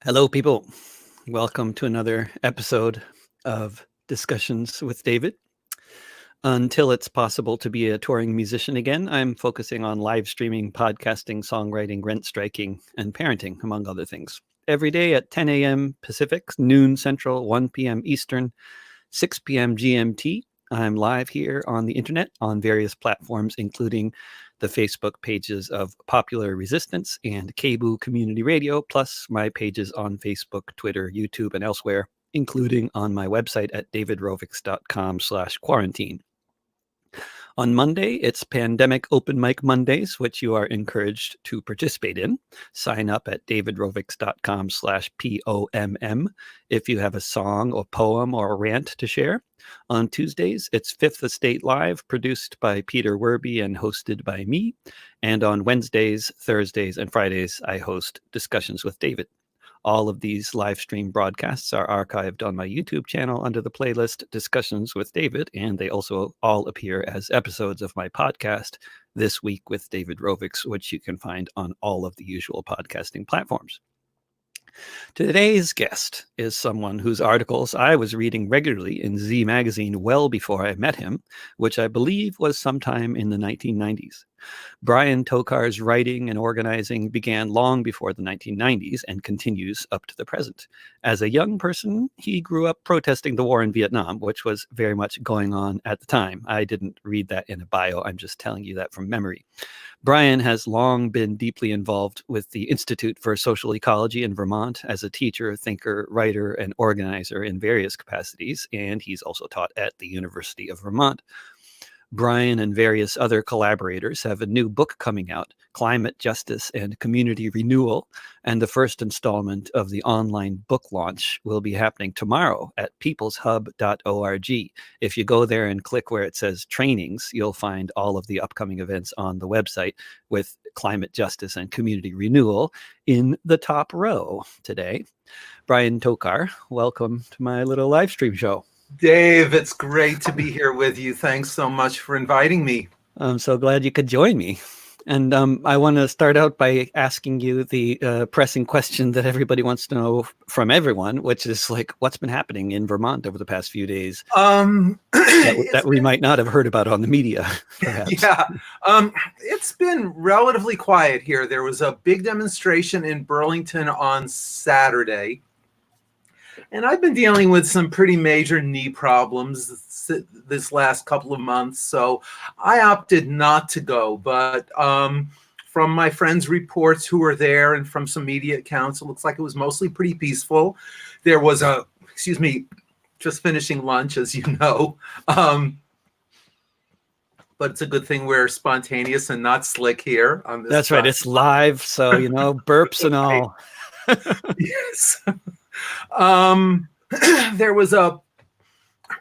Hello, people. Welcome to another episode of Discussions with David. Until it's possible to be a touring musician again, I'm focusing on live streaming, podcasting, songwriting, rent striking, and parenting, among other things. Every day at 10 a.m. Pacific, noon Central, 1 p.m. Eastern, 6 p.m. GMT, I'm live here on the internet on various platforms, including the Facebook pages of Popular Resistance and Cebu Community Radio, plus my pages on Facebook, Twitter, YouTube, and elsewhere, including on my website at davidrovics.com/quarantine. On Monday, it's Pandemic Open Mic Mondays, which you are encouraged to participate in. Sign up at davidrovics.com/POMM if you have a song or poem or a rant to share. On Tuesdays, it's Fifth Estate Live, produced by Peter Werby and hosted by me. And on Wednesdays, Thursdays, and Fridays, I host Discussions with David. All of these live stream broadcasts are archived on my YouTube channel under the playlist Discussions with David, and they also all appear as episodes of my podcast, This Week with David Rovics, which you can find on all of the usual podcasting platforms. Today's guest is someone whose articles I was reading regularly in Z Magazine well before I met him, which I believe was sometime in the 1990s. Brian Tokar's writing and organizing began long before the 1990s and continues up to the present. As a young person, he grew up protesting the war in Vietnam, which was very much going on at the time. I didn't read that in a bio. I'm just telling you that from memory. Brian has long been deeply involved with the Institute for Social Ecology in Vermont as a teacher, thinker, writer, and organizer in various capacities, and he's also taught at the University of Vermont. Brian and various other collaborators have a new book coming out, Climate Justice and Community Renewal, and the first installment of the online book launch will be happening tomorrow at peopleshub.org. If you go there and click where it says trainings, you'll find all of the upcoming events on the website with Climate Justice and Community Renewal in the top row today. Brian Tokar, welcome to my little live stream show. Dave, it's great to be here with you. Thanks so much for inviting me. I'm so glad you could join me. And I want to start out by asking you the pressing question that everybody wants to know from everyone, which is like, what's been happening in Vermont over the past few days that we might not have heard about on the media, perhaps? Yeah, it's been relatively quiet here. There was a big demonstration in Burlington on Saturday. And I've been dealing with some pretty major knee problems this last couple of months, so I opted not to go. But from my friends' reports who were there and from some media accounts, it looks like it was mostly pretty peaceful. There was just finishing lunch, as you know. But it's a good thing we're spontaneous and not slick here on this. That's right. It's live, so, burps and all. Yes. There was a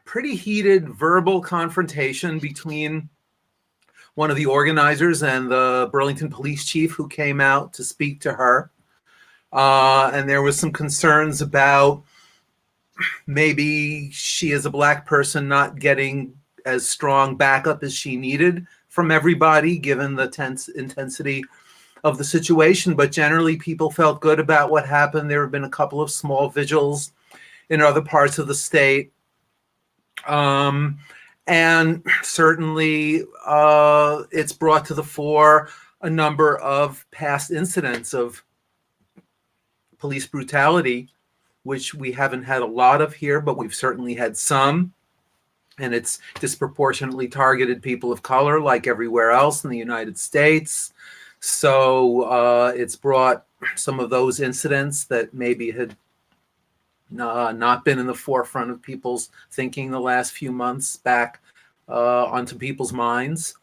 pretty heated verbal confrontation between one of the organizers and the Burlington police chief who came out to speak to her. And there was some concerns about maybe she as a Black person not getting as strong backup as she needed from everybody, given the tense intensity of the situation. But generally people felt good about what happened. There have been a couple of small vigils in other parts of the state. And certainly it's brought to the fore a number of past incidents of police brutality, which we haven't had a lot of here, but we've certainly had some. And it's disproportionately targeted people of color like everywhere else in the United States. So it's brought some of those incidents that maybe had not been in the forefront of people's thinking the last few months back onto people's minds.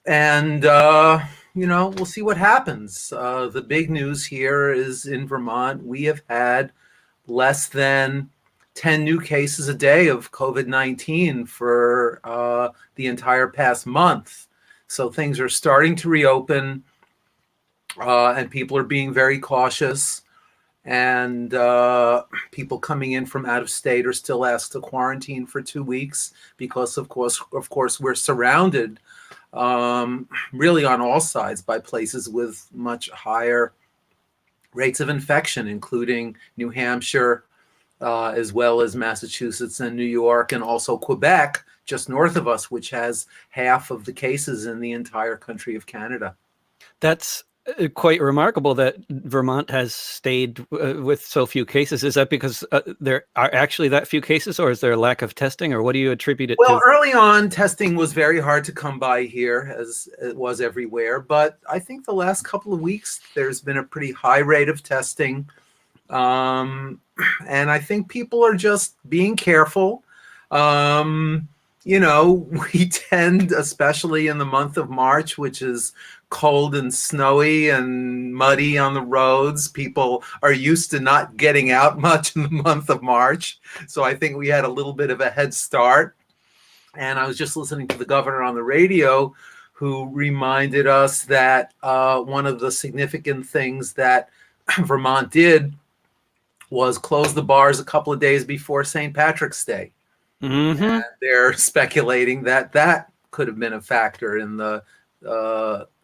And, we'll see what happens. The big news here is in Vermont, we have had less than 10 new cases a day of COVID-19 for the entire past month. So things are starting to reopen. And people are being very cautious, and people coming in from out of state are still asked to quarantine for 2 weeks because, of course, we're surrounded really on all sides by places with much higher rates of infection, including New Hampshire, as well as Massachusetts and New York, and also Quebec, just north of us, which has half of the cases in the entire country of Canada. That's quite remarkable that Vermont has stayed with so few cases. Is that because there are actually that few cases, or is there a lack of testing, or what do you attribute it Well, to? early on, testing was very hard to come by here, as it was everywhere. But I think the last couple of weeks, there's been a pretty high rate of testing. And I think people are just being careful. We tend, especially in the month of March, which is cold and snowy and muddy on the roads, people are used to not getting out much in the month of March. So I think we had a little bit of a head start. And I was just listening to the governor on the radio, who reminded us that one of the significant things that Vermont did was close the bars a couple of days before St. Patrick's Day. Mm-hmm. And they're speculating that that could have been a factor in the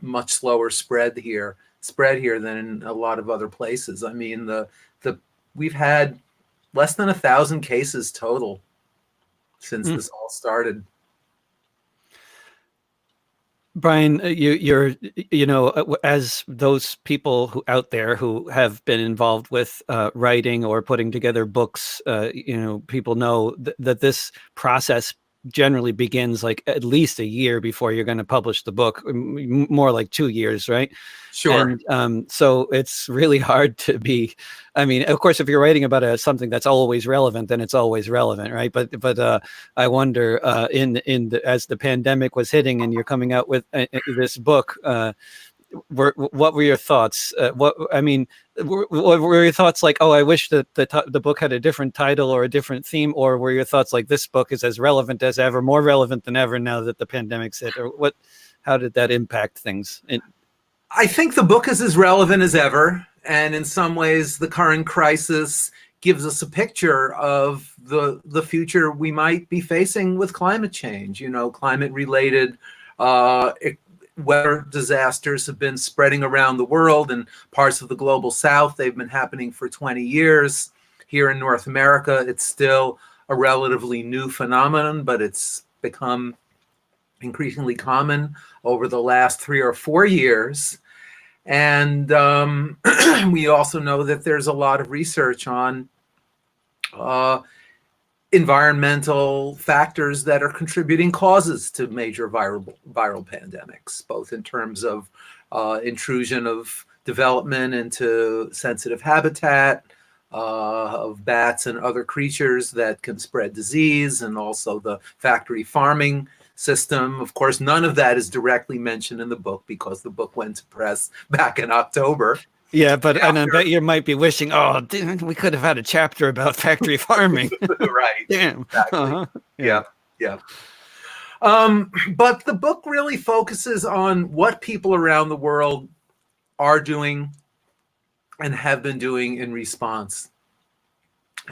much slower spread here than in a lot of other places. I mean, we've had less than 1,000 cases total since this all started. Brian, you're as those people who out there who have been involved with writing or putting together books, people know that this process generally begins like at least a year before you're going to publish the book, more like 2 years, right? Sure. And so it's really hard to be, I mean, of course, if you're writing about something that's always relevant, then it's always relevant, right? But I wonder, as the pandemic was hitting and you're coming out with this book, what were your thoughts? What were your thoughts like? Oh, I wish that the book had a different title or a different theme, or were your thoughts like this book is as relevant as ever, more relevant than ever now that the pandemic's hit, or what? How did that impact things? I think the book is as relevant as ever, and in some ways, the current crisis gives us a picture of the future we might be facing with climate change. Climate-related weather disasters have been spreading around the world and parts of the global south. They've been happening for 20 years. Here in North America, it's still a relatively new phenomenon, but it's become increasingly common over the last 3 or 4 years. And we also know that there's a lot of research on environmental factors that are contributing causes to major viral pandemics, both in terms of intrusion of development into sensitive habitat, of bats and other creatures that can spread disease, and also the factory farming system. Of course, none of that is directly mentioned in the book because the book went to press back in October. Yeah, and I bet you might be wishing, oh, we could have had a chapter about factory farming. Right. Damn. Exactly. Uh-huh. Yeah. But the book really focuses on what people around the world are doing and have been doing in response.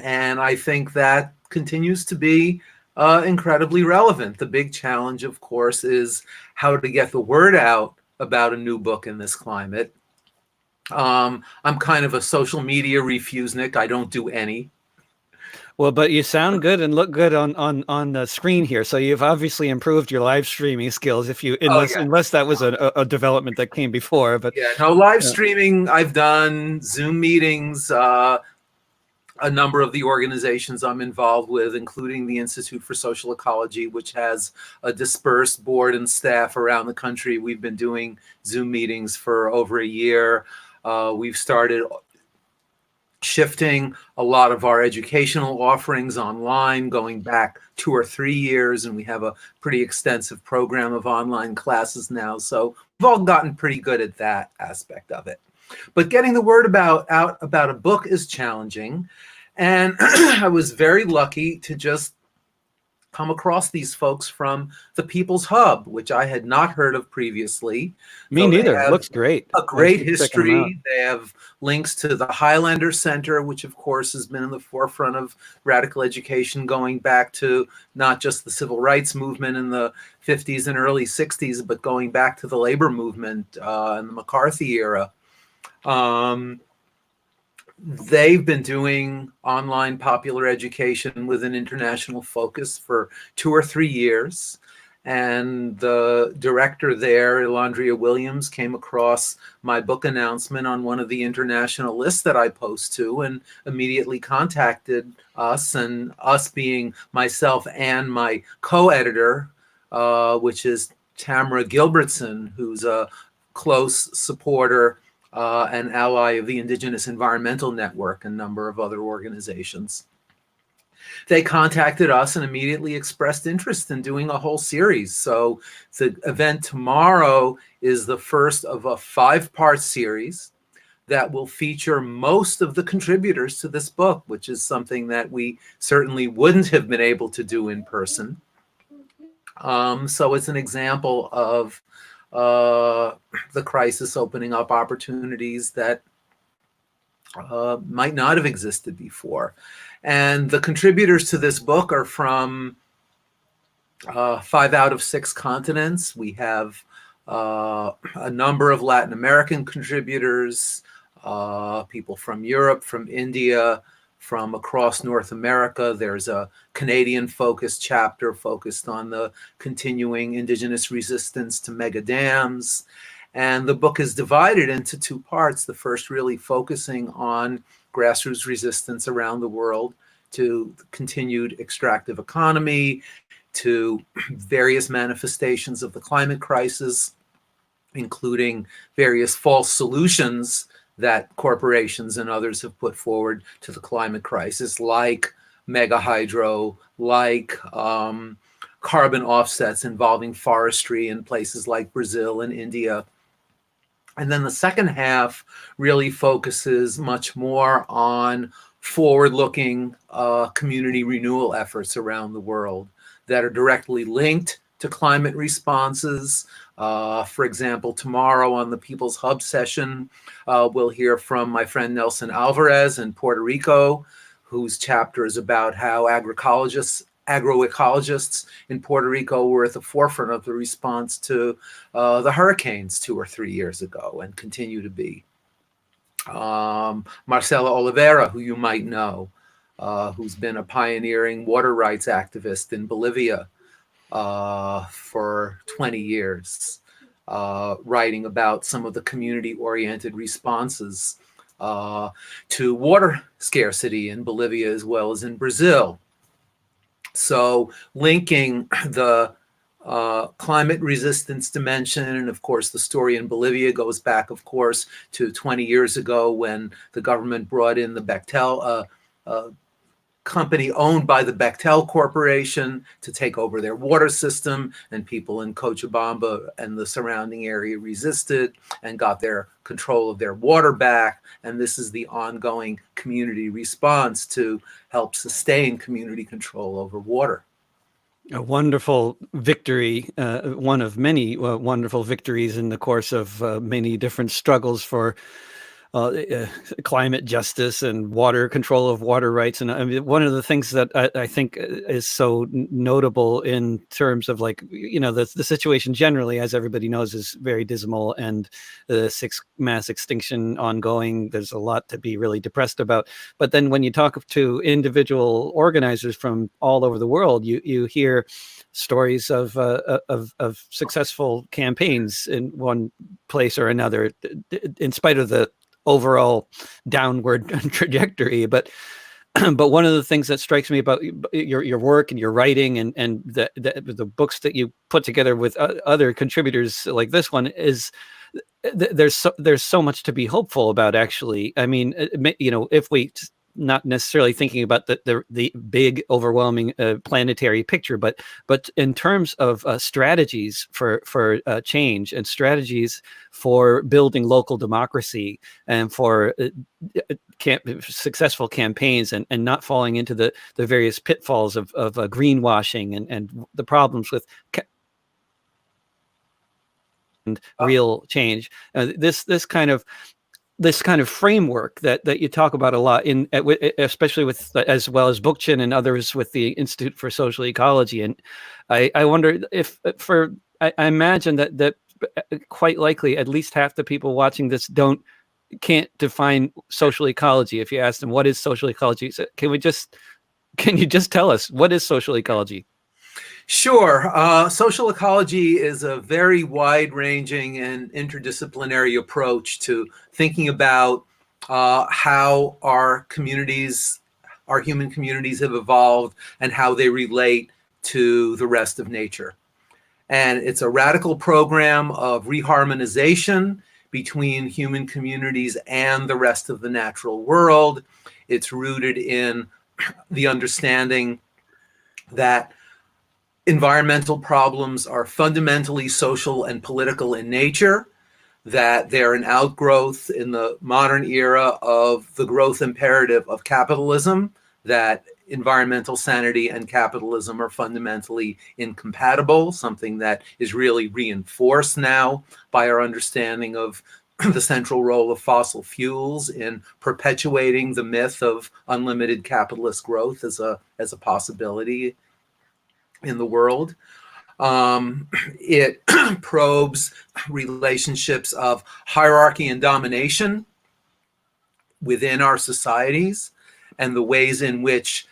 And I think that continues to be incredibly relevant. The big challenge, of course, is how to get the word out about a new book in this climate. I'm kind of a social media refusenik. I don't do any. Well, but you sound good and look good on the screen here. So you've obviously improved your live streaming skills. Unless that was a development that came before. But yeah, no, live streaming I've done, Zoom meetings, a number of the organizations I'm involved with, including the Institute for Social Ecology, which has a dispersed board and staff around the country. We've been doing Zoom meetings for over a year. We've started shifting a lot of our educational offerings online, going back 2 or 3 years, and we have a pretty extensive program of online classes now. So we've all gotten pretty good at that aspect of it. But getting the word out about a book is challenging. And I was very lucky to just come across these folks from the People's Hub, which I had not heard of previously. Me neither. It looks great. A great history. They have links to the Highlander Center, which of course has been in the forefront of radical education going back to not just the civil rights movement in the 50s and early 60s, but going back to the labor movement in the McCarthy era. they've been doing online popular education with an international focus for 2 or 3 years. And the director there, Elandria Williams, came across my book announcement on one of the international lists that I post to and immediately contacted us, and us being myself and my co-editor, which is Tamara Gilbertson, who's a close supporter an ally of the Indigenous Environmental Network and a number of other organizations. They contacted us and immediately expressed interest in doing a whole series. So the event tomorrow is the first of a 5-part series that will feature most of the contributors to this book, which is something that we certainly wouldn't have been able to do in person. So it's an example of the crisis opening up opportunities that might not have existed before. And the contributors to this book are from 5 out of 6 continents. We have a number of Latin American contributors, people from Europe, from India, from across North America. There's a Canadian-focused chapter focused on the continuing Indigenous resistance to mega dams. And the book is divided into 2 parts. The first really focusing on grassroots resistance around the world to the continued extractive economy, to various manifestations of the climate crisis, including various false solutions that corporations and others have put forward to the climate crisis, like mega hydro, like carbon offsets involving forestry in places like Brazil and India. And then the second half really focuses much more on forward-looking community renewal efforts around the world that are directly linked to climate responses. For example, tomorrow on the People's Hub session, we'll hear from my friend Nelson Alvarez in Puerto Rico, whose chapter is about how agroecologists in Puerto Rico were at the forefront of the response to the hurricanes 2 or 3 years ago and continue to be. Marcela Oliveira, who you might know, who's been a pioneering water rights activist in Bolivia for 20 years, writing about some of the community-oriented responses to water scarcity in Bolivia as well as in Brazil. So linking the climate resistance dimension, and of course the story in Bolivia goes back, of course, to 20 years ago when the government brought in the Bechtel company owned by the Bechtel Corporation to take over their water system, and people in Cochabamba and the surrounding area resisted and got their control of their water back. And this is the ongoing community response to help sustain community control over water. A wonderful victory, one of many wonderful victories in the course of many different struggles for climate justice and water control of water rights. And I mean, one of the things that I think is so notable in terms of, like, you know, the situation generally, as everybody knows, is very dismal, and the 6th mass extinction ongoing. There's a lot to be really depressed about. But then when you talk to individual organizers from all over the world, you hear stories of successful campaigns in one place or another, in spite of the overall downward trajectory. But one of the things that strikes me about your work and your writing and the books that you put together with other contributors like this one is there's so much to be hopeful about, actually. I mean, you know, if we not necessarily thinking about the big overwhelming planetary picture, but in terms of strategies for change and strategies for building local democracy and for successful campaigns and not falling into the various pitfalls of greenwashing and the problems with real change. This kind of framework that you talk about a lot, especially with, as well as Bookchin and others with the Institute for Social Ecology. And I wonder if I imagine that quite likely at least half the people watching this don't can't define social ecology, if you ask them what is social ecology, so can you just tell us what is social ecology? Sure. Social ecology is a very wide-ranging and interdisciplinary approach to thinking about how our human communities have evolved and how they relate to the rest of nature. And it's a radical program of reharmonization between human communities and the rest of the natural world. It's rooted in the understanding that environmental problems are fundamentally social and political in nature, that they're an outgrowth in the modern era of the growth imperative of capitalism, that environmental sanity and capitalism are fundamentally incompatible, something that is really reinforced now by our understanding of the central role of fossil fuels in perpetuating the myth of unlimited capitalist growth as a possibility in the world. It probes relationships of hierarchy and domination within our societies and the ways in which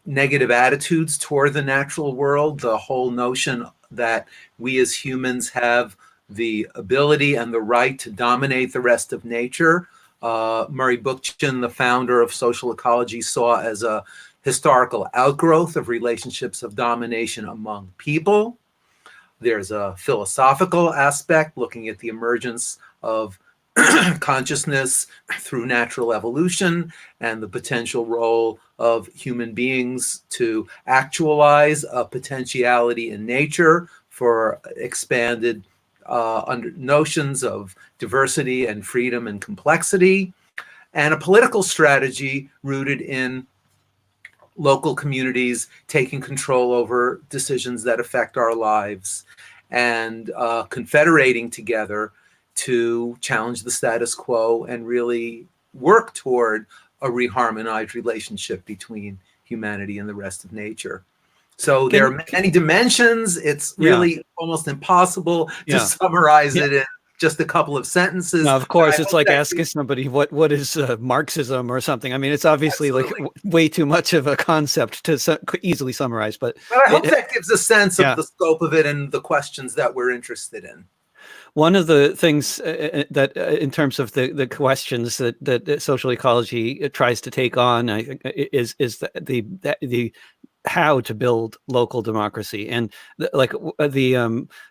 negative attitudes toward the natural world, the whole notion that we as humans have the ability and the right to dominate the rest of nature. Murray Bookchin, the founder of social ecology, saw as a historical outgrowth of relationships of domination among people. There's a philosophical aspect looking at the emergence of consciousness through natural evolution and the potential role of human beings to actualize a potentiality in nature for expanded notions of diversity and freedom and complexity, and a political strategy rooted in local communities taking control over decisions that affect our lives and confederating together to challenge the status quo and really work toward a reharmonized relationship between humanity and the rest of nature. So there are many dimensions. It's really almost impossible to summarize it in just a couple of sentences. No, of course, it's like asking somebody what is Marxism or something. I mean, it's obviously like way too much of a concept to easily summarize. But I hope that gives a sense of the scope of it and the questions that we're interested in. One of the things that, in terms of the questions that social ecology tries to take on, I think, is the how to build local democracy, and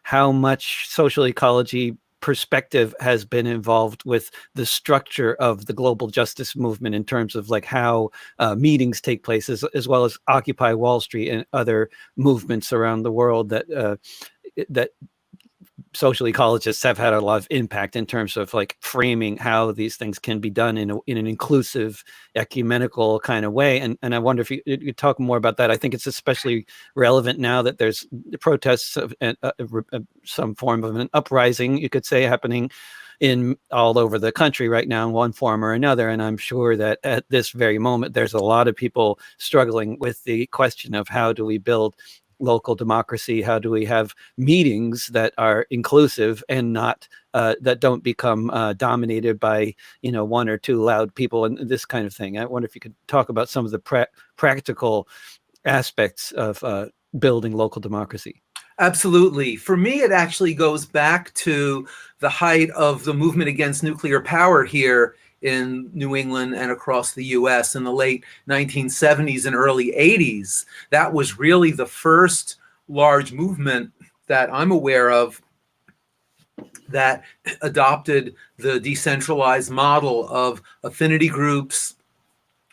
how much social ecology perspective has been involved with the structure of the global justice movement in terms of like how meetings take place, as well as Occupy Wall Street and other movements around the world that social ecologists have had a lot of impact in terms of like framing how these things can be done in an inclusive, ecumenical kind of way. And I wonder if you could talk more about that. I think it's especially relevant now that there's protests of some form of an uprising, you could say, happening in all over the country right now in one form or another. And I'm sure that at this very moment, there's a lot of people struggling with the question of how do we build local democracy? How do we have meetings that are inclusive and not that don't become dominated by one or two loud people and this kind of thing? I wonder if you could talk about some of the practical aspects of building local democracy. Absolutely. For me, it actually goes back to the height of the movement against nuclear power here in New England and across the US in the late 1970s and early 80s. That was really the first large movement that I'm aware of that adopted the decentralized model of affinity groups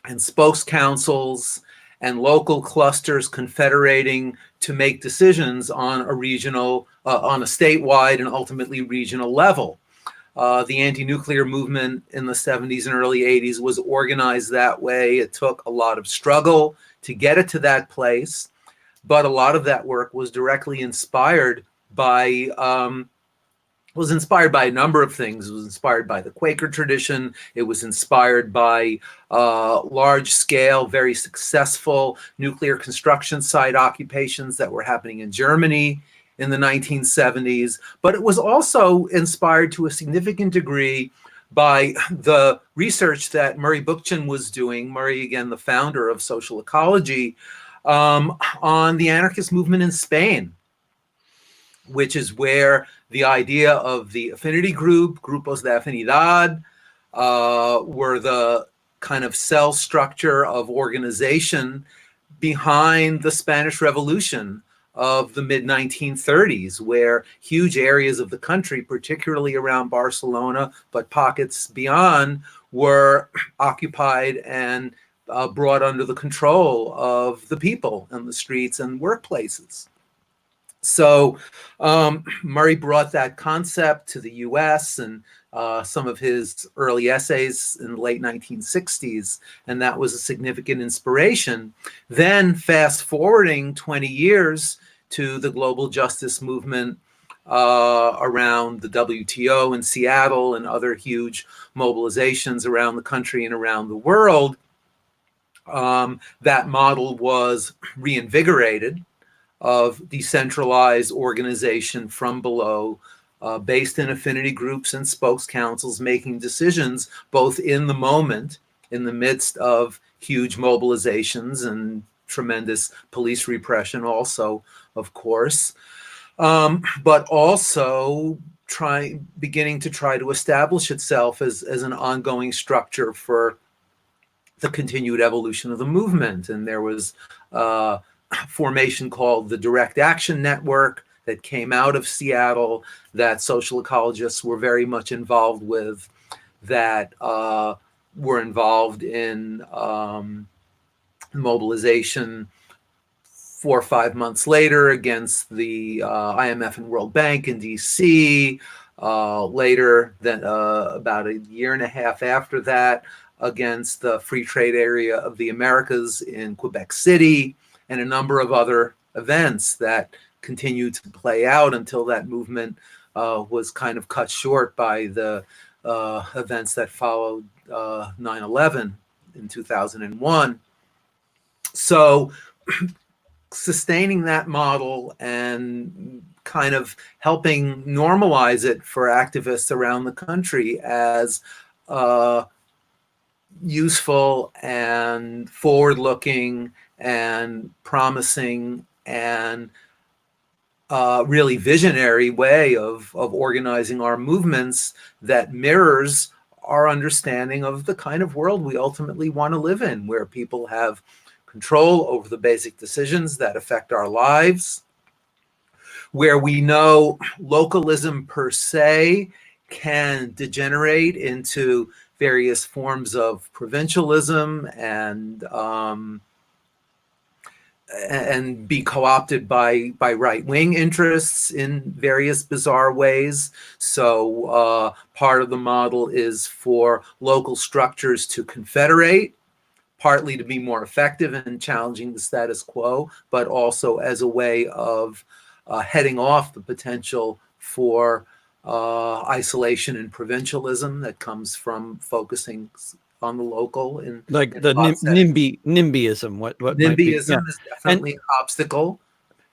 and spokes councils and local clusters confederating to make decisions on a regional, on a statewide and ultimately regional level. The anti-nuclear movement in the 70s and early 80s was organized that way. It took a lot of struggle to get it to that place, but a lot of that work was directly inspired by a number of things. It was inspired by the Quaker tradition. It was inspired by large-scale, very successful nuclear construction site occupations that were happening in Germany in the 1970s. But it was also inspired to a significant degree by the research that Murray Bookchin was doing. Murray, again, the founder of Social Ecology, on the anarchist movement in Spain, which is where the idea of the affinity group, grupos de afinidad, were the kind of cell structure of organization behind the Spanish Revolution of the mid-1930s, where huge areas of the country, particularly around Barcelona, but pockets beyond, were occupied and brought under the control of the people in the streets and workplaces. So Murray brought that concept to the US, and some of his early essays in the late 1960s, and that was a significant inspiration. Then fast forwarding 20 years to the global justice movement around the WTO in Seattle and other huge mobilizations around the country and around the world, that model was reinvigorated, of decentralized organization from below, based in affinity groups and spokes councils, making decisions both in the moment, in the midst of huge mobilizations and tremendous police repression also, of course, but also beginning to try to establish itself as an ongoing structure for the continued evolution of the movement. And there was formation called the Direct Action Network that came out of Seattle, that social ecologists were very much involved with, that were involved in mobilization 4 or 5 months later against the IMF and World Bank in DC, later, then about a year and a half after that, against the Free Trade Area of the Americas in Quebec City, and a number of other events that continued to play out until that movement was kind of cut short by the events that followed 9/11 in 2001. So sustaining that model and kind of helping normalize it for activists around the country as useful and forward-looking and promising and really visionary way of organizing our movements that mirrors our understanding of the kind of world we ultimately want to live in, where people have control over the basic decisions that affect our lives, where we know localism per se can degenerate into various forms of provincialism and be co-opted by right-wing interests in various bizarre ways. So part of the model is for local structures to confederate, partly to be more effective in challenging the status quo, but also as a way of heading off the potential for isolation and provincialism that comes from focusing on the local, in like in the NIMBYism. What NIMBYism is definitely an obstacle,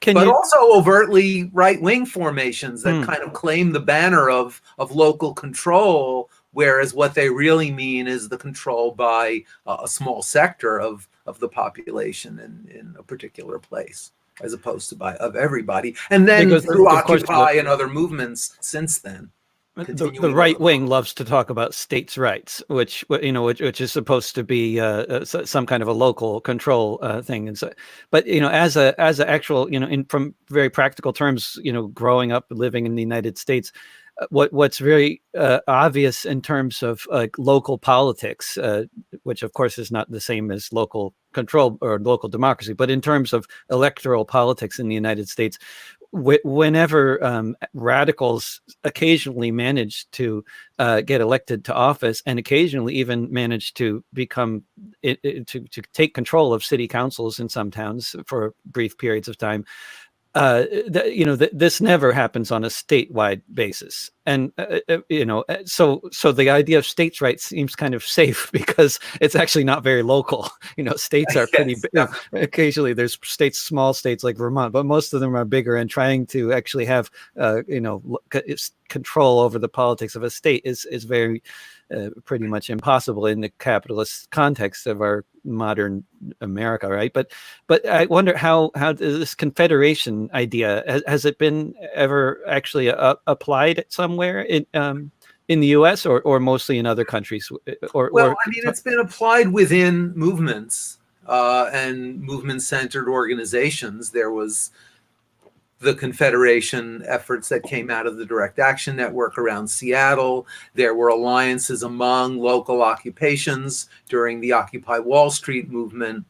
but you also overtly right-wing formations that kind of claim the banner of local control, whereas what they really mean is the control by a small sector of the population in a particular place, as opposed to of everybody. And then because, through Occupy and other movements since then. The right wing loves to talk about states' rights, which is supposed to be some kind of a local control thing. And so, but as a actual, from very practical terms, growing up living in the United States, what's very obvious in terms of local politics, which of course is not the same as local control or local democracy, but in terms of electoral politics in the United States, whenever radicals occasionally manage to get elected to office, and occasionally even manage to become to take control of city councils in some towns for brief periods of time, this never happens on a statewide basis. And, so the idea of states' rights seems kind of safe because it's actually not very local. States are pretty big. Occasionally there's small states like Vermont, but most of them are bigger and trying to actually have, control over the politics of a state is very pretty much impossible in the capitalist context of our modern America, right? But I wonder how this confederation idea has it been ever actually applied somewhere in the U.S. or mostly in other countries? Well, I mean, it's been applied within movements and movement-centered organizations. There was the Confederation efforts that came out of the Direct Action Network around Seattle. There were alliances among local occupations during the Occupy Wall Street movement.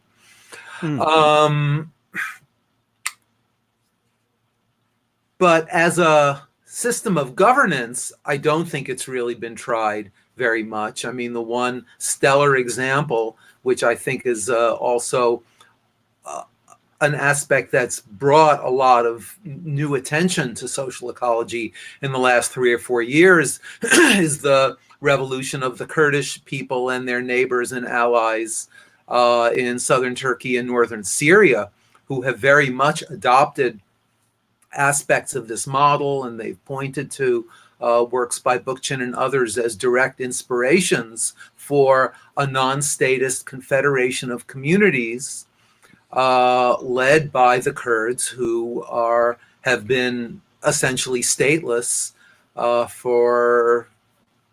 But as a system of governance, I don't think it's really been tried very much. I mean, the one stellar example, which I think is also an aspect that's brought a lot of new attention to social ecology in the last 3 or 4 years, is the revolution of the Kurdish people and their neighbors and allies in southern Turkey and northern Syria, who have very much adopted aspects of this model, and they've pointed to works by Bookchin and others as direct inspirations for a non-statist confederation of communities led by the Kurds, who have been essentially stateless for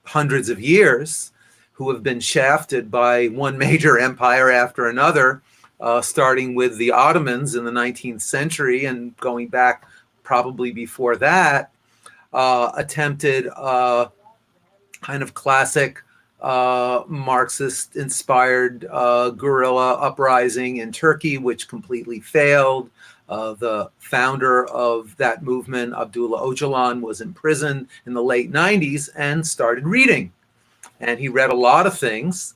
hundreds of years, who have been shafted by one major empire after another, starting with the Ottomans in the 19th century and going back probably before that, attempted kind of classic Marxist-inspired guerrilla uprising in Turkey, which completely failed. The founder of that movement, Abdullah Öcalan, was imprisoned in the late 90s and started reading. And he read a lot of things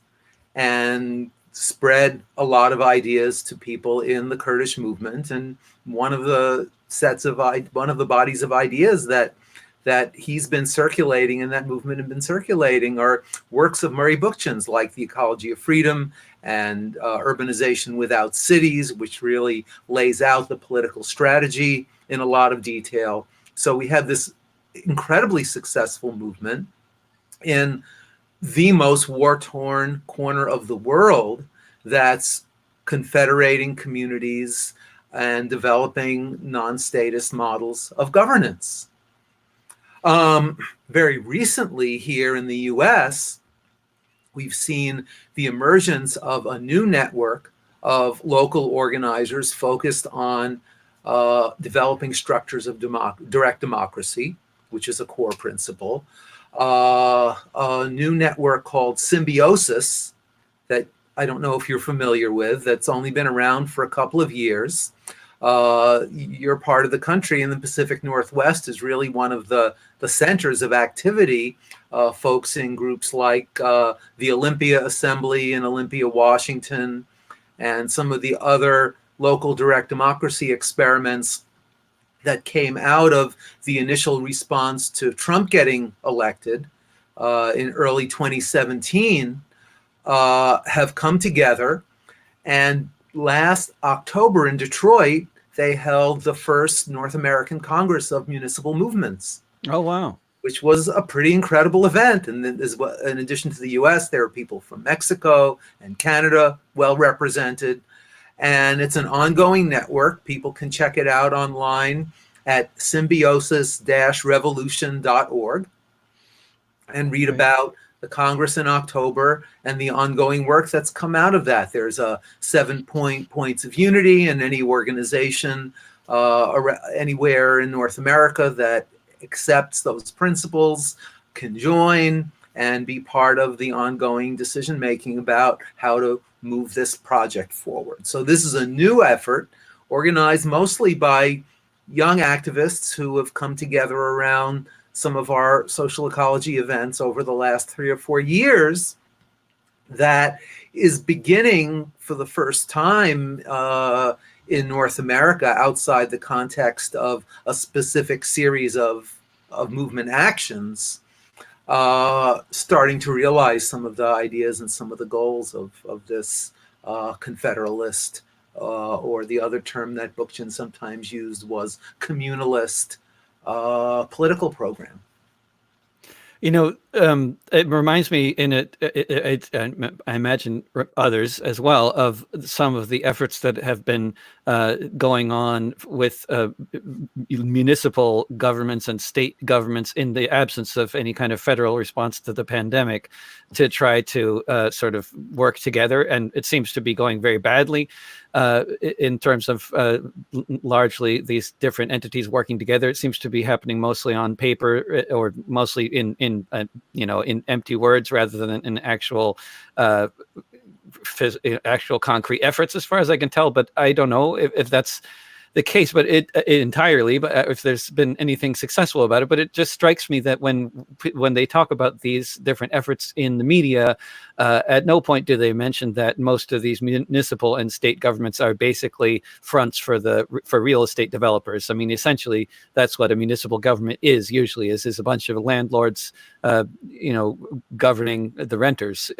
and spread a lot of ideas to people in the Kurdish movement. And one of the bodies of ideas that he's been circulating and that movement have been circulating are works of Murray Bookchin's, like The Ecology of Freedom and Urbanization Without Cities, which really lays out the political strategy in a lot of detail. So we have this incredibly successful movement in the most war-torn corner of the world that's confederating communities and developing non-statist models of governance. Very recently here in the US, we've seen the emergence of a new network of local organizers focused on developing structures of direct democracy, which is a core principle. A new network called Symbiosis that I don't know if you're familiar with, that's only been around for a couple of years. Your part of the country in the Pacific Northwest is really one of the centers of activity. Folks in groups like the Olympia Assembly in Olympia, Washington, and some of the other local direct democracy experiments that came out of the initial response to Trump getting elected in early 2017 have come together. And last October in Detroit, they held the first North American Congress of Municipal Movements. Oh, wow. Which was a pretty incredible event. And then, in addition to the US, there are people from Mexico and Canada well represented. And it's an ongoing network. People can check it out online at symbiosis-revolution.org and read about the Congress in October and the ongoing work that's come out of that. There's 7 points of unity, and any organization anywhere in North America that accepts those principles can join and be part of the ongoing decision-making about how to move this project forward. So this is a new effort organized mostly by young activists who have come together around some of our social ecology events over the last 3 or 4 years, that is beginning for the first time in North America, outside the context of a specific series of movement actions, starting to realize some of the ideas and some of the goals of this confederalist, or the other term that Bookchin sometimes used was communalist political program. It reminds me, I imagine others as well, of some of the efforts that have been going on with municipal governments and state governments in the absence of any kind of federal response to the pandemic to try to sort of work together. And it seems to be going very badly in terms of largely these different entities working together. It seems to be happening mostly on paper or mostly in empty words rather than in actual actual concrete efforts, as far as I can tell. But I don't know if that's the case, but it entirely. But if there's been anything successful about it, but it just strikes me that when they talk about these different efforts in the media, at no point do they mention that most of these municipal and state governments are basically fronts for real estate developers. I mean, essentially, that's what a municipal government is. Usually, is a bunch of landlords, governing the renters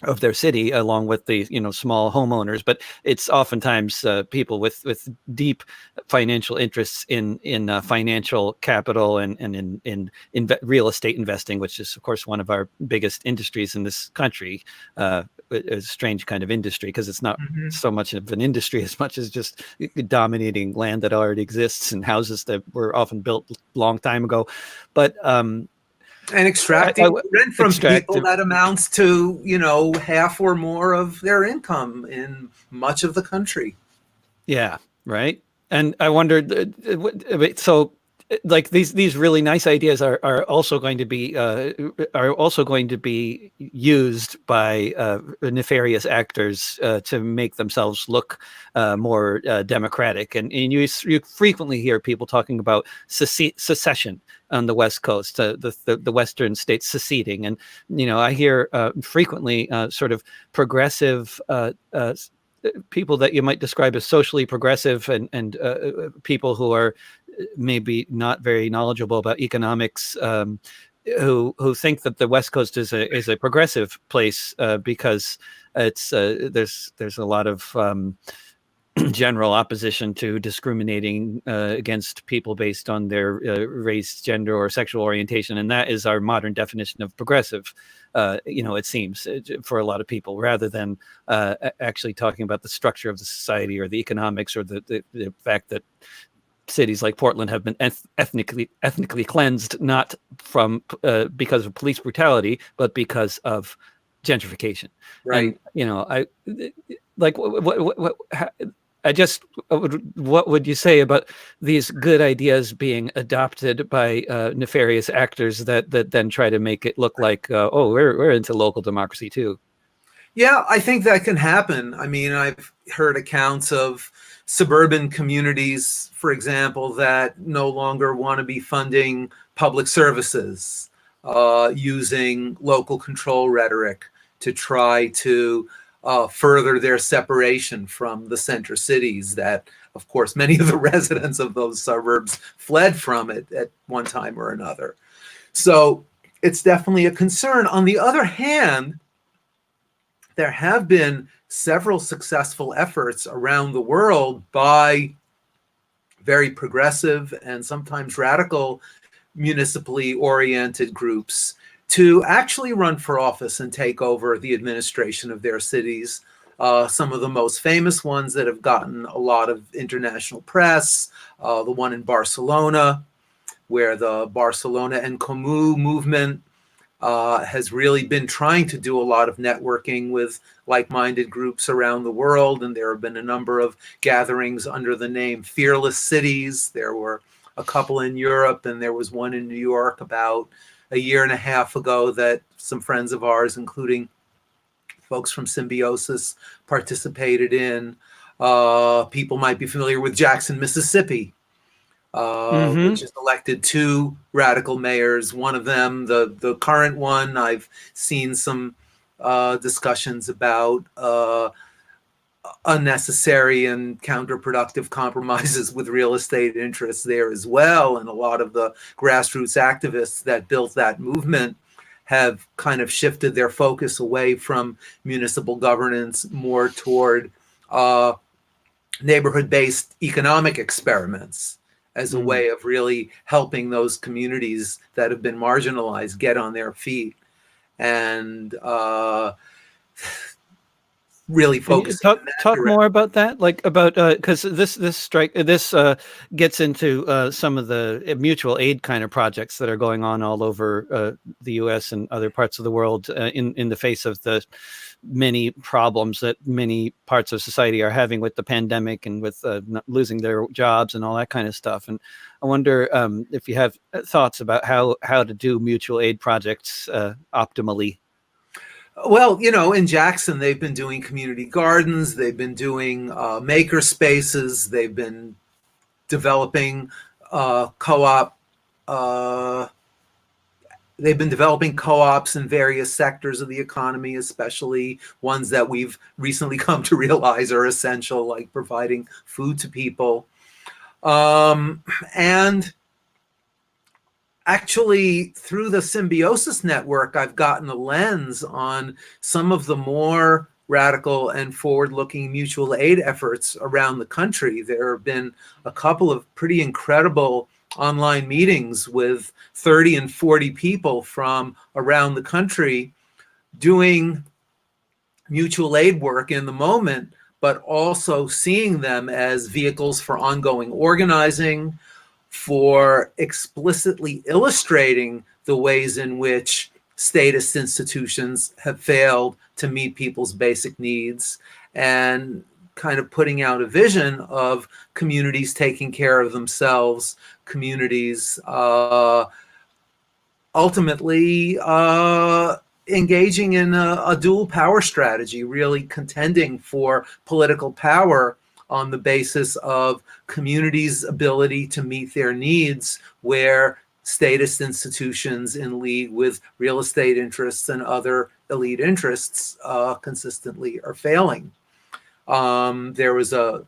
of their city, along with the small homeowners. But it's oftentimes people with deep financial interests in financial capital and in real estate investing, which is of course one of our biggest industries in this country. A strange kind of industry, because it's not so much of an industry as much as just dominating land that already exists and houses that were often built a long time ago. But and extracting rent from people that amounts to, half or more of their income in much of the country. Yeah, right. And I wondered, so like these really nice ideas are also going to be used by nefarious actors to make themselves look more democratic. And you frequently hear people talking about secession on the West Coast, the Western states seceding. And, I hear frequently sort of progressive people that you might describe as socially progressive and people who are maybe not very knowledgeable about economics, who think that the West Coast is a progressive place because it's there's a lot of general opposition to discriminating against people based on their race, gender, or sexual orientation, and that is our modern definition of progressive. It seems for a lot of people, rather than actually talking about the structure of the society or the economics or the fact that cities like Portland have been ethnically cleansed, not from because of police brutality, but because of gentrification. Right. What would you say about these good ideas being adopted by nefarious actors that then try to make it look like, we're into local democracy too? Yeah, I think that can happen. I mean, I've heard accounts of suburban communities, for example, that no longer want to be funding public services, using local control rhetoric to try to further their separation from the center cities that, of course, many of the residents of those suburbs fled from it at one time or another. So it's definitely a concern. On the other hand, there have been several successful efforts around the world by very progressive and sometimes radical municipally oriented groups to actually run for office and take over the administration of their cities. Some of the most famous ones that have gotten a lot of international press, the one in Barcelona, where the Barcelona en Comú movement has really been trying to do a lot of networking with like-minded groups around the world. And there have been a number of gatherings under the name Fearless Cities. There were a couple in Europe, and there was one in New York about a year and a half ago that some friends of ours, including folks from Symbiosis, participated in. People might be familiar with Jackson, Mississippi, which has elected two radical mayors. One of them, the current one, I've seen some discussions about unnecessary and counterproductive compromises with real estate interests there as well. And a lot of the grassroots activists that built that movement have kind of shifted their focus away from municipal governance more toward neighborhood-based economic experiments. as a way of really helping those communities that have been marginalized get on their feet, and really Can you focusing in that talk direction. more about that? Like about because this gets into some of the mutual aid kind of projects that are going on all over the U.S. and other parts of the world in the face of the many problems that many parts of society are having with the pandemic and with losing their jobs and all that kind of stuff. And I wonder if you have thoughts about how to do mutual aid projects optimally. Well, in Jackson, they've been doing community gardens, they've been doing maker spaces, they've been developing co-op. They've been developing co-ops in various sectors of the economy, especially ones that we've recently come to realize are essential, like providing food to people. And actually, through the Symbiosis Network, I've gotten a lens on some of the more radical and forward-looking mutual aid efforts around the country. There have been a couple of pretty incredible online meetings with 30 and 40 people from around the country doing mutual aid work in the moment, but also seeing them as vehicles for ongoing organizing, for explicitly illustrating the ways in which statist institutions have failed to meet people's basic needs, and kind of putting out a vision of communities taking care of themselves, communities ultimately engaging in a dual power strategy, really contending for political power on the basis of communities' ability to meet their needs, where statist institutions in league with real estate interests and other elite interests consistently are failing. There was a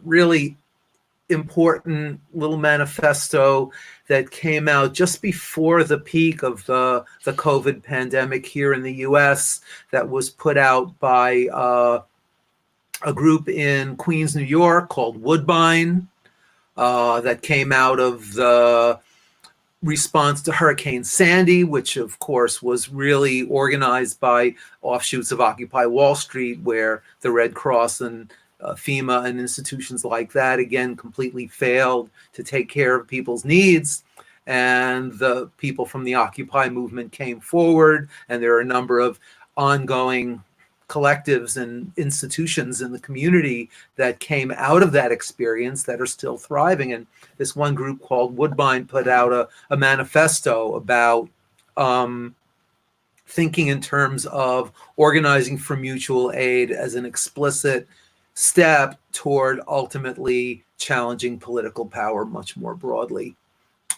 really important little manifesto that came out just before the peak of the COVID pandemic here in the US, that was put out by a group in Queens, New York called Woodbine, that came out of the response to Hurricane Sandy, which of course was really organized by offshoots of Occupy Wall Street, where the Red Cross and FEMA and institutions like that, again, completely failed to take care of people's needs. And the people from the Occupy movement came forward, and there are a number of ongoing collectives and institutions in the community that came out of that experience that are still thriving. And this one group called Woodbine put out a manifesto about thinking in terms of organizing for mutual aid as an explicit step toward ultimately challenging political power much more broadly.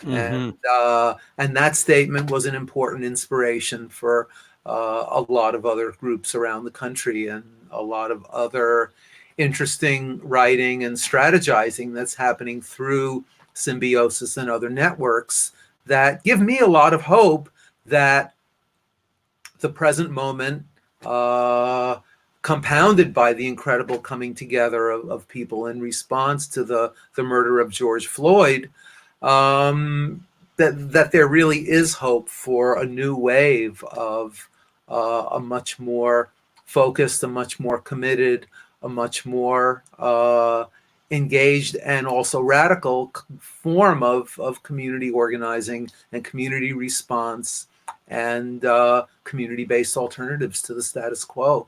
And that statement was an important inspiration for a lot of other groups around the country, and a lot of other interesting writing and strategizing that's happening through Symbiosis and other networks that give me a lot of hope that the present moment, compounded by the incredible coming together of people in response to the murder of George Floyd, that there really is hope for a new wave of a much more focused, a much more committed, a much more engaged and also radical form of community organizing and community response, and community-based alternatives to the status quo.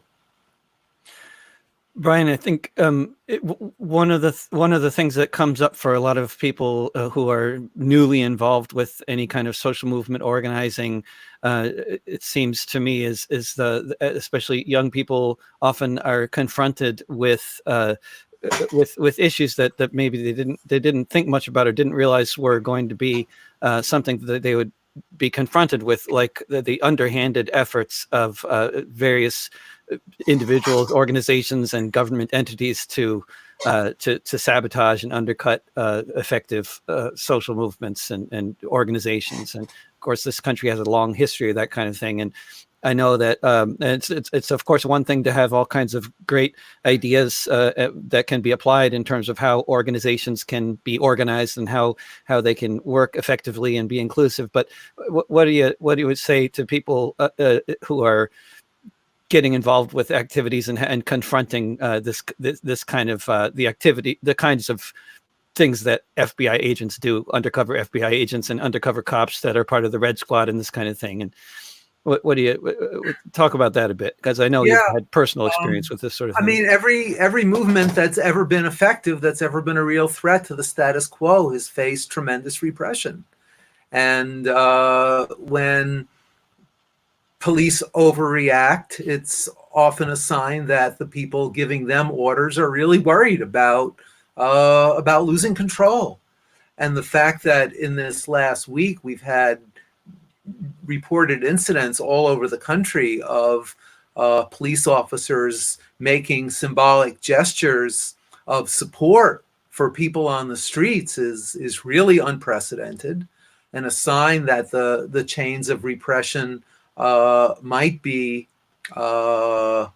Brian, I think one of the things that comes up for a lot of people who are newly involved with any kind of social movement organizing, it seems to me, is especially young people often are confronted with issues that maybe they didn't think much about or didn't realize were going to be something that they would be confronted with, like the underhanded efforts of various individuals, organizations, and government entities to sabotage and undercut effective social movements and organizations. And of course, this country has a long history of that kind of thing. And I know that it's of course one thing to have all kinds of great ideas that can be applied in terms of how organizations can be organized and how they can work effectively and be inclusive. But what do you say to people who are getting involved with activities and confronting this kind of the kinds of things that FBI agents do, undercover FBI agents and undercover cops that are part of the Red Squad and this kind of thing? And what do you talk about that a bit? Because I know you've had personal experience with this sort of thing. I mean, every movement that's ever been effective, that's ever been a real threat to the status quo, has faced tremendous repression. And when police overreact, it's often a sign that the people giving them orders are really worried about losing control. And the fact that in this last week we've had reported incidents all over the country of police officers making symbolic gestures of support for people on the streets is really unprecedented, and a sign that the chains of repression might be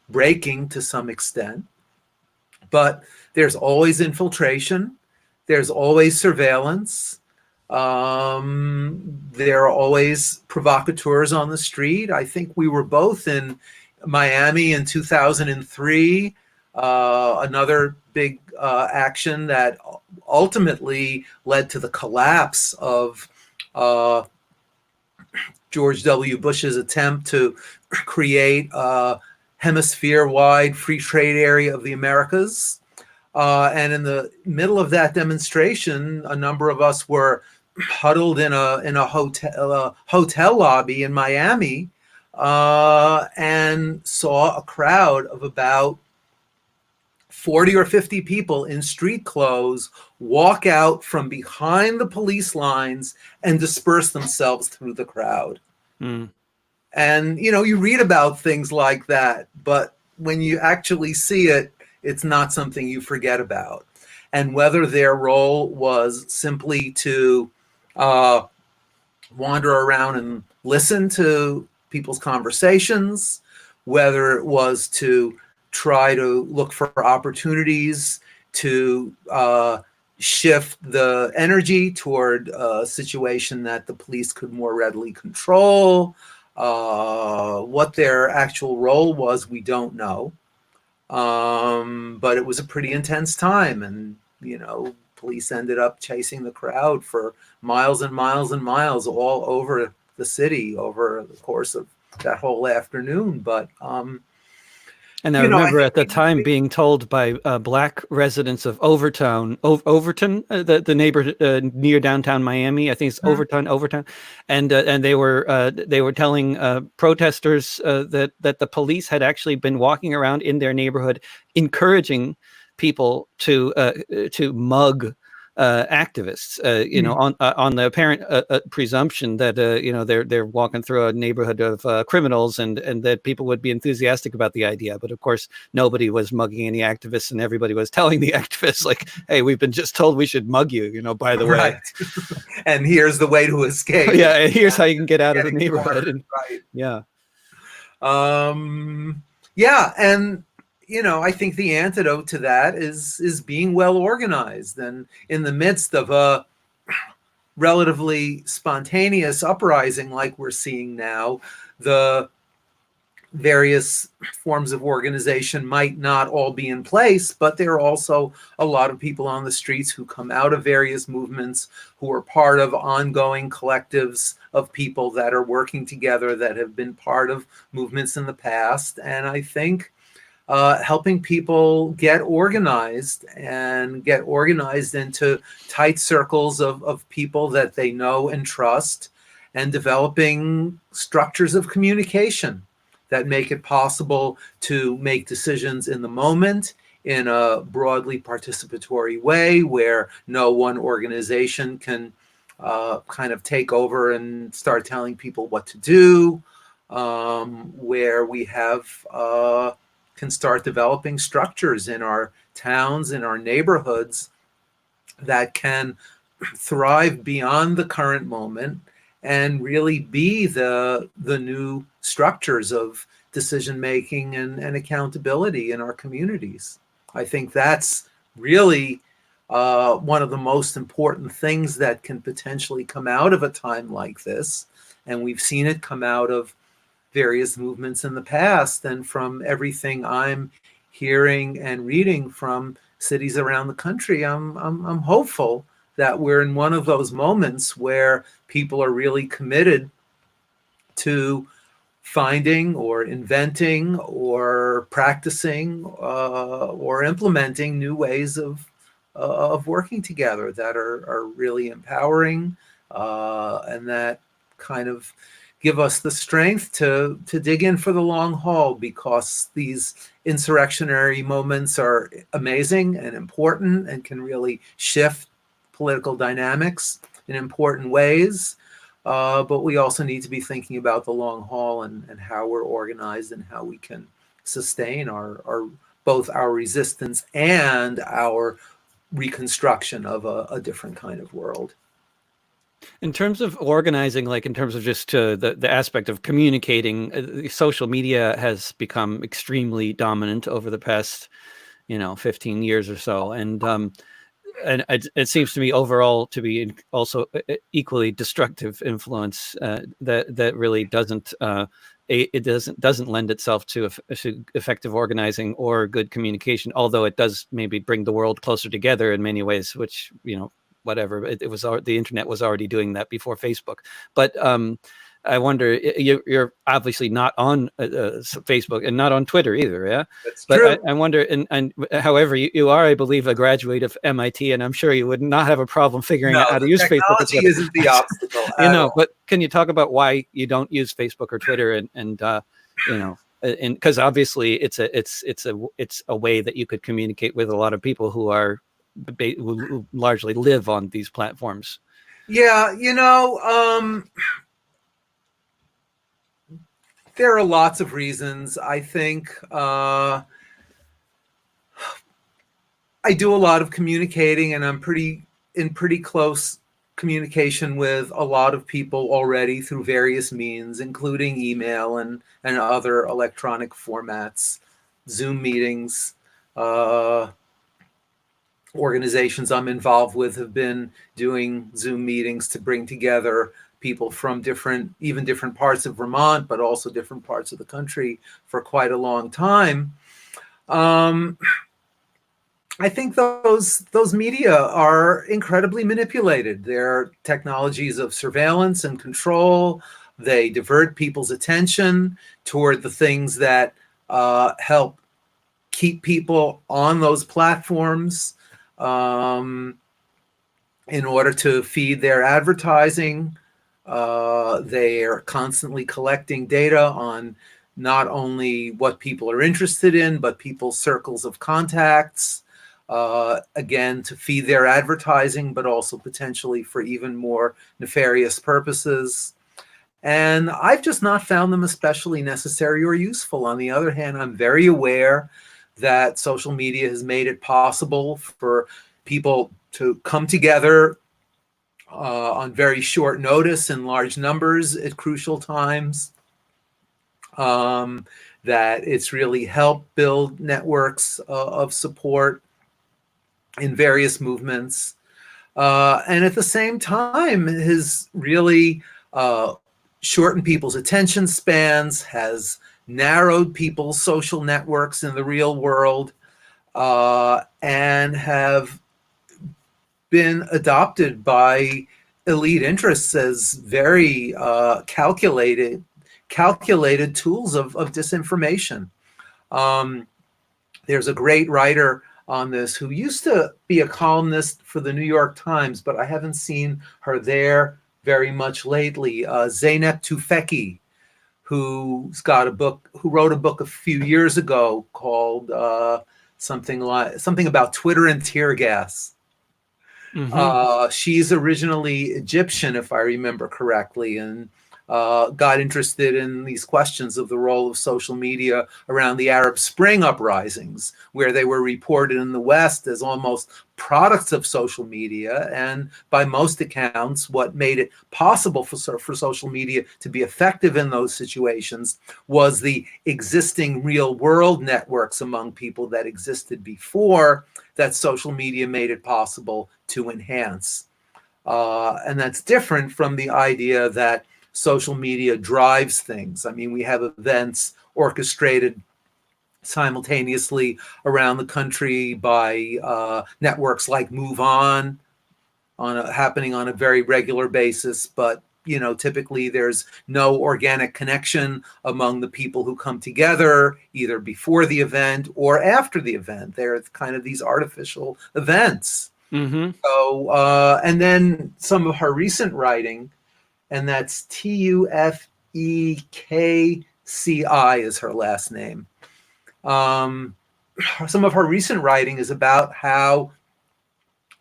breaking to some extent. But there's always infiltration. There's always surveillance. There are always provocateurs on the street. I think we were both in Miami in 2003, another big action that ultimately led to the collapse of George W. Bush's attempt to create a hemisphere-wide free trade area of the Americas. And in the middle of that demonstration, a number of us were huddled in a hotel lobby in Miami, and saw a crowd of about 40 or 50 people in street clothes walk out from behind the police lines and disperse themselves through the crowd. Mm. And, you read about things like that, but when you actually see it, it's not something you forget about. And whether their role was simply to wander around and listen to people's conversations, whether it was to try to look for opportunities to shift the energy toward a situation that the police could more readily control. What their actual role was, we don't know. But it was a pretty intense time, and, police ended up chasing the crowd for miles and miles and miles all over the city over the course of that whole afternoon. But and I remember at the time being told by Black residents of Overton, the neighborhood near downtown Miami. I think it's Overton, and they were telling protesters that the police had actually been walking around in their neighborhood, encouraging people to mug activists, on the apparent presumption that they're walking through a neighborhood of criminals, and that people would be enthusiastic about the idea. But of course, nobody was mugging any activists, and everybody was telling the activists, like, "Hey, we've been just told we should mug you, by the way, and here's the way to escape. Yeah, here's how you can get out of the neighborhood." And, right. Yeah. Yeah, and I think the antidote to that is being well organized. And in the midst of a relatively spontaneous uprising like we're seeing now, the various forms of organization might not all be in place, but there are also a lot of people on the streets who come out of various movements, who are part of ongoing collectives of people that are working together, that have been part of movements in the past. And I think helping people get organized into tight circles of people that they know and trust, and developing structures of communication that make it possible to make decisions in the moment in a broadly participatory way, where no one organization can kind of take over and start telling people what to do, where we can start developing structures in our towns, in our neighborhoods, that can thrive beyond the current moment and really be the new structures of decision making and accountability in our communities. I think that's really one of the most important things that can potentially come out of a time like this. And we've seen it come out of various movements in the past. And from everything I'm hearing and reading from cities around the country, I'm hopeful that we're in one of those moments where people are really committed to finding or inventing or practicing or implementing new ways of working together that are really empowering and that kind of give us the strength to dig in for the long haul, because these insurrectionary moments are amazing and important and can really shift political dynamics in important ways. But we also need to be thinking about the long haul and how we're organized and how we can sustain our both our resistance and our reconstruction of a different kind of world. In terms of organizing, like in terms of just the aspect of communicating, social media has become extremely dominant over the past, 15 years or so. And it seems to me overall to be also equally destructive influence that really doesn't lend itself to effective organizing or good communication, although it does maybe bring the world closer together in many ways, which, whatever, it was, the internet was already doing that before Facebook. But I wonder, you're obviously not on Facebook and not on Twitter either, yeah? That's but true. I wonder, and however, you are, I believe, a graduate of MIT, and I'm sure you would not have a problem figuring out how to use Facebook or Twitter. Technology isn't the obstacle at all. But can you talk about why you don't use Facebook or Twitter, and because obviously it's a way that you could communicate with a lot of people who largely live on these platforms. Yeah, there are lots of reasons. I think I do a lot of communicating, and I'm in pretty close communication with a lot of people already through various means, including email and other electronic formats, Zoom meetings. Organizations I'm involved with have been doing Zoom meetings to bring together people from different parts of Vermont, but also different parts of the country for quite a long time. I think those media are incredibly manipulated. They're technologies of surveillance and control. They divert people's attention toward the things that help keep people on those platforms in order to feed their advertising. They are constantly collecting data on not only what people are interested in, but people's circles of contacts, again, to feed their advertising, but also potentially for even more nefarious purposes. And I've just not found them especially necessary or useful. On the other hand, I'm very aware that social media has made it possible for people to come together on very short notice in large numbers at crucial times, that it's really helped build networks of support in various movements, and at the same time has really shortened people's attention spans, has narrowed people's social networks in the real world, and have been adopted by elite interests as very calculated tools of disinformation. There's a great writer on this who used to be a columnist for the New York Times, but I haven't seen her there very much lately. Zeynep Tufekci, who wrote a book a few years ago called something about Twitter and tear gas. Mm-hmm. She's originally Egyptian, if I remember correctly, and got interested in these questions of the role of social media around the Arab Spring uprisings, where they were reported in the West as almost products of social media. And by most accounts, what made it possible for social media to be effective in those situations was the existing real world networks among people that existed before that social media made it possible to enhance. And that's different from the idea that social media drives things. I mean, we have events orchestrated simultaneously around the country by networks like Move On, happening on a very regular basis, but typically there's no organic connection among the people who come together either before the event or after the event. They're kind of these artificial events. Mm-hmm. So, and then some of her recent writing, and that's Tufekci is her last name. Some of her recent writing is about how,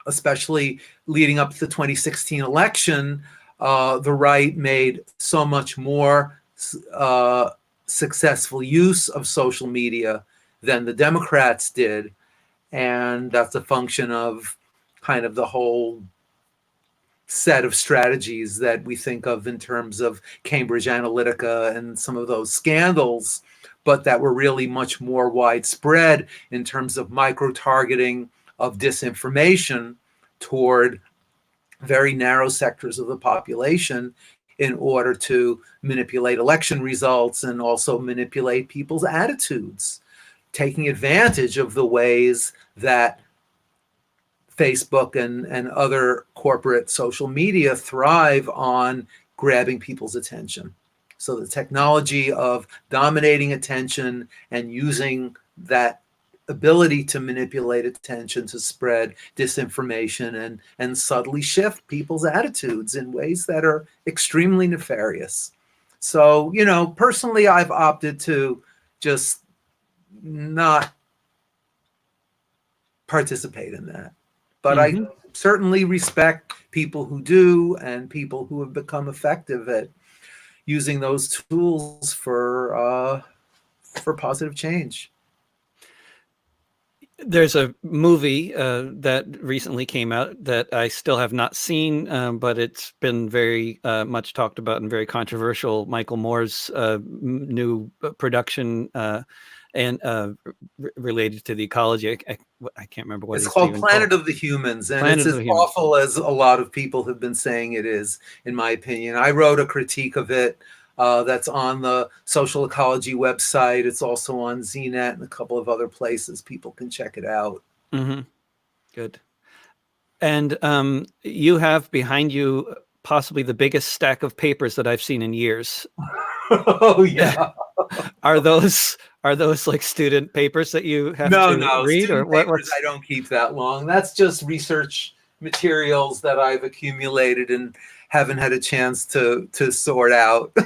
especially leading up to the 2016 election, the right made so much more successful use of social media than the Democrats did. And that's a function of kind of the whole set of strategies that we think of in terms of Cambridge Analytica and some of those scandals, but that were really much more widespread in terms of micro-targeting of disinformation toward very narrow sectors of the population in order to manipulate election results and also manipulate people's attitudes, taking advantage of the ways that Facebook and other corporate social media thrive on grabbing people's attention. So the technology of dominating attention and using that ability to manipulate attention to spread disinformation and subtly shift people's attitudes in ways that are extremely nefarious. So, personally, I've opted to just not participate in that. But Mm-hmm. I certainly respect people who do and people who have become effective at using those tools for positive change. There's a movie that recently came out that I still have not seen, but it's been very much talked about and very controversial. Michael Moore's new production and related to the ecology. I can't remember what It's called Planet called. of the Humans, and Planet it's of as the Humans. awful as a lot of people have been saying it is, in my opinion. I wrote a critique of it that's on the Social Ecology website. It's also on ZNet and a couple of other places. People can check it out. Mm-hmm. Good. And you have behind you possibly the biggest stack of papers that I've seen in years. Oh, yeah. Are those like student papers that you have to read, student or what? papers I don't keep that long. That's just research materials that I've accumulated and haven't had a chance to sort out.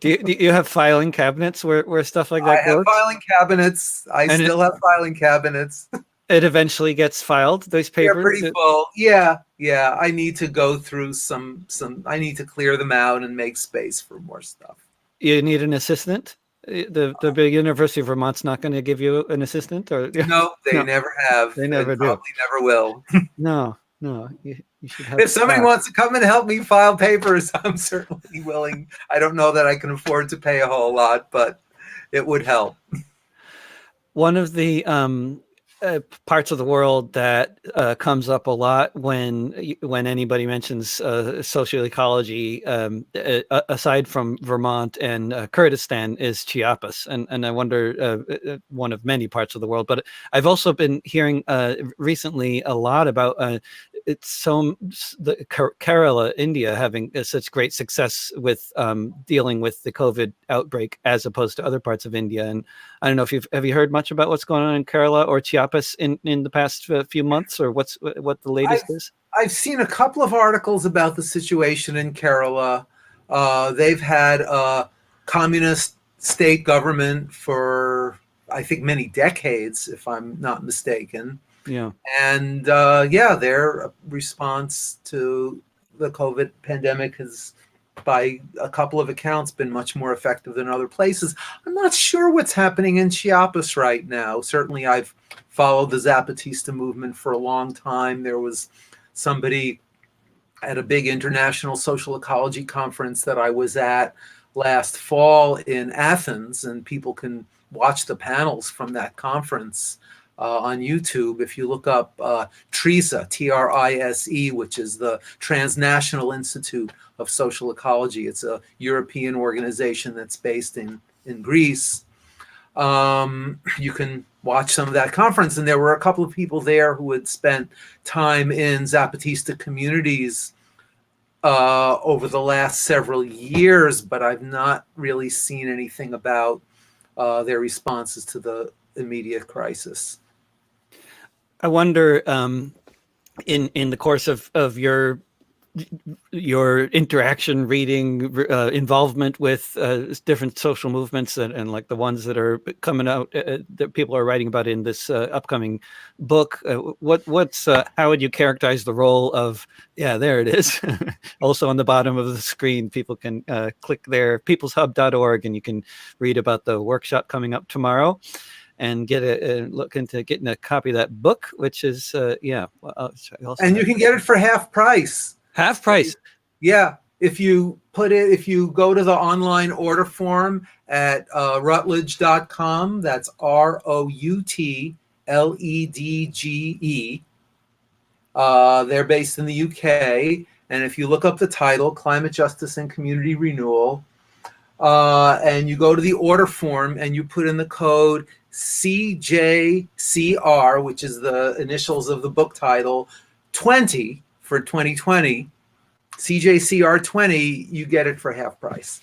Do you have filing cabinets where stuff like I that have goes? filing cabinets. I And still have filing cabinets. it eventually gets filed, those They're papers? pretty full. Yeah. I need to go through some. I need to clear them out and make space for more stuff. You need an assistant? The big University of Vermont's not going to give you an assistant? Or No, they No, never have. they never and do. probably never will. No, you should have If somebody staff. wants to come and help me file papers, I'm certainly willing. I don't know that I can afford to pay a whole lot, but it would help. One of the parts of the world that comes up a lot when anybody mentions social ecology, aside from Vermont and Kurdistan, is Chiapas, and I wonder, one of many parts of the world. But I've also been hearing recently a lot about Kerala, India, having such great success with dealing with the COVID outbreak as opposed to other parts of India. And I don't know if have you heard much about what's going on in Kerala or Chiapas in the past few months, or what the latest is? I've seen a couple of articles about the situation in Kerala. They've had a communist state government for, I think, many decades, if I'm not mistaken. Yeah. And their response to the COVID pandemic has by a couple of accounts, been much more effective than other places. I'm not sure what's happening in Chiapas right now. Certainly, I've followed the Zapatista movement for a long time. There was somebody at a big international social ecology conference that I was at last fall in Athens, and people can watch the panels from that conference on YouTube. If you look up TRISE, TRISE, which is the Transnational Institute of Social Ecology, it's a European organization that's based in Greece. You can watch some of that conference, and there were a couple of people there who had spent time in Zapatista communities over the last several years, but I've not really seen anything about their responses to the immediate crisis. I wonder, in the course of your interaction, reading, involvement with different social movements, and like the ones that are coming out that people are writing about in this upcoming book, what's how would you characterize the role of, yeah, there it is, also on the bottom of the screen, people can click there, peopleshub.org, and you can read about the workshop coming up tomorrow and get a look into getting a copy of that book, which is and you can get it for half price. Half price. Yeah. If you go to the online order form at routledge.com, that's ROUTLEDGE. They're based in the UK. And if you look up the title, Climate Justice and Community Renewal, and you go to the order form and you put in the code CJCR, which is the initials of the book title, 20 for 2020, CJCR 20, you get it for half price.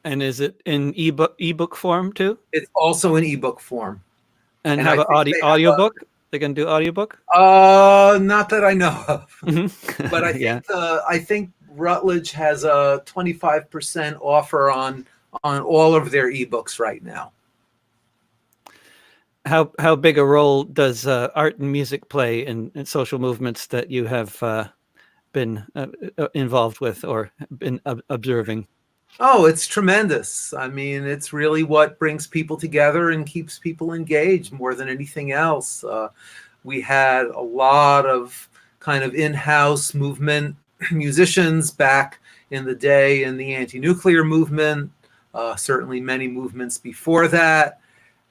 And is it in ebook form too? It's also in ebook form. And have an audiobook? They can do audiobook? Not that I know of. Mm-hmm. But I think Routledge has a 25% offer on all of their ebooks right now. How big a role does art and music play in social movements that you have been involved with or been observing? Oh, it's tremendous. I mean, it's really what brings people together and keeps people engaged more than anything else. We had a lot of kind of in-house movement musicians back in the day in the anti-nuclear movement, certainly many movements before that.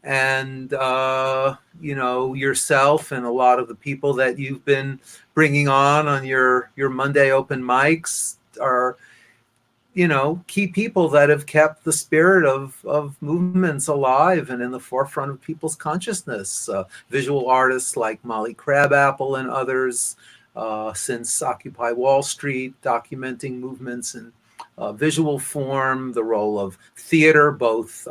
And, yourself and a lot of the people that you've been bringing on your Monday open mics are, key people that have kept the spirit of movements alive and in the forefront of people's consciousness. Visual artists like Molly Crabapple and others, since Occupy Wall Street, documenting movements in visual form, the role of theater, both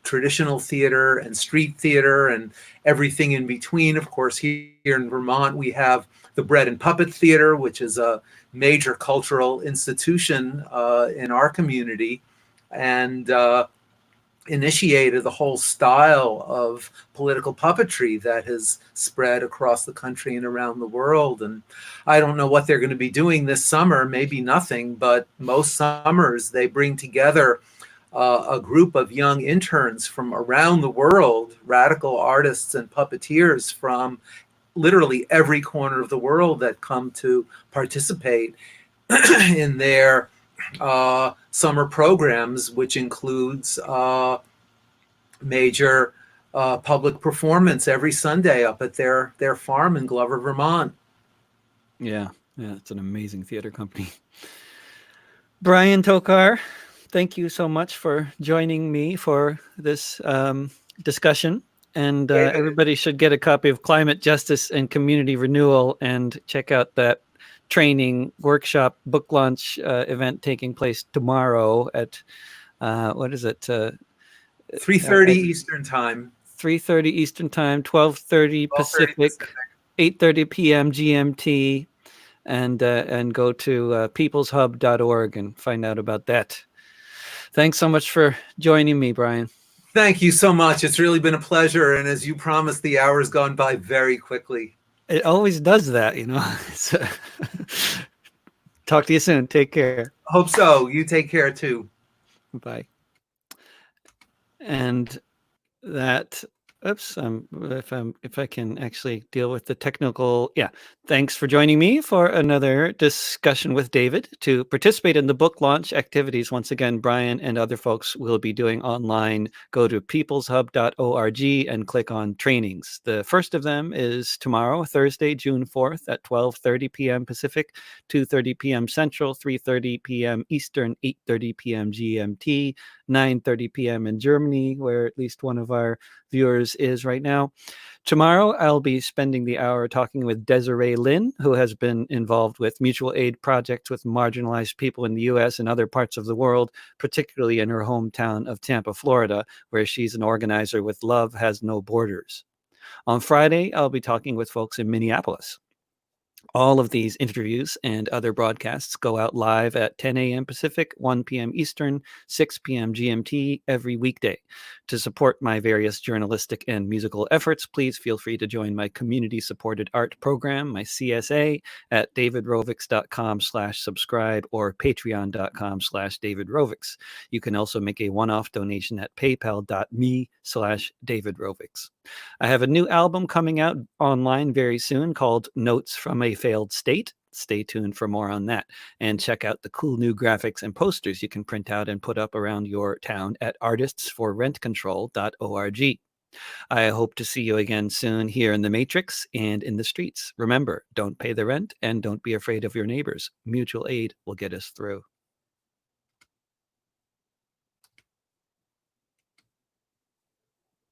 traditional theater and street theater and everything in between. Of course, here in Vermont, we have the Bread and Puppet Theater, which is a major cultural institution in our community, and initiated the whole style of political puppetry that has spread across the country and around the world. And I don't know what they're going to be doing this summer, maybe nothing, but most summers they bring together a group of young interns from around the world, radical artists and puppeteers from literally every corner of the world that come to participate in their summer programs, which includes major public performance every Sunday up at their farm in Glover, Vermont. Yeah, it's an amazing theater company. Brian Tokar, thank you so much for joining me for this discussion. And everybody should get a copy of Climate Justice and Community Renewal and check out that training workshop book launch event taking place tomorrow at, what is it? 3:30 Eastern Time. 3:30 Eastern Time, 12:30 Pacific, 8:30 p.m. GMT. And go to peopleshub.org and find out about that. Thanks so much for joining me, Brian. Thank you so much. It's really been a pleasure. And as you promised, the hour's gone by very quickly. It always does that, Talk to you soon. Take care. Hope so. You take care too. Bye. And that oops if I can actually deal with the technical. Yeah, thanks for joining me for another discussion with David. To participate in the book launch activities, once again, Brian and other folks will be doing online. Go to peopleshub.org and click on trainings. The first of them is tomorrow, Thursday, June 4th at 12:30 p.m. Pacific, 2:30 p.m. Central, 3:30 p.m. Eastern, 8:30 p.m. GMT, 9:30 p.m. in Germany, where at least one of our viewers is right now. Tomorrow, I'll be spending the hour talking with Desiree Lynn, who has been involved with mutual aid projects with marginalized people in the U.S. and other parts of the world, particularly in her hometown of Tampa, Florida, where she's an organizer with Love Has No Borders. On Friday, I'll be talking with folks in Minneapolis. All of these interviews and other broadcasts go out live at 10 a.m. Pacific, 1 p.m. Eastern, 6 p.m. GMT every weekday. To support my various journalistic and musical efforts, please feel free to join my community-supported art program, my CSA, at davidrovics.com/subscribe or patreon.com/davidrovics. You can also make a one-off donation at paypal.me/davidrovics. I have a new album coming out online very soon called Notes from a Failed State. Stay tuned for more on that. And check out the cool new graphics and posters you can print out and put up around your town at artistsforrentcontrol.org. I hope to see you again soon here in the Matrix and in the streets. Remember, don't pay the rent and don't be afraid of your neighbors. Mutual aid will get us through.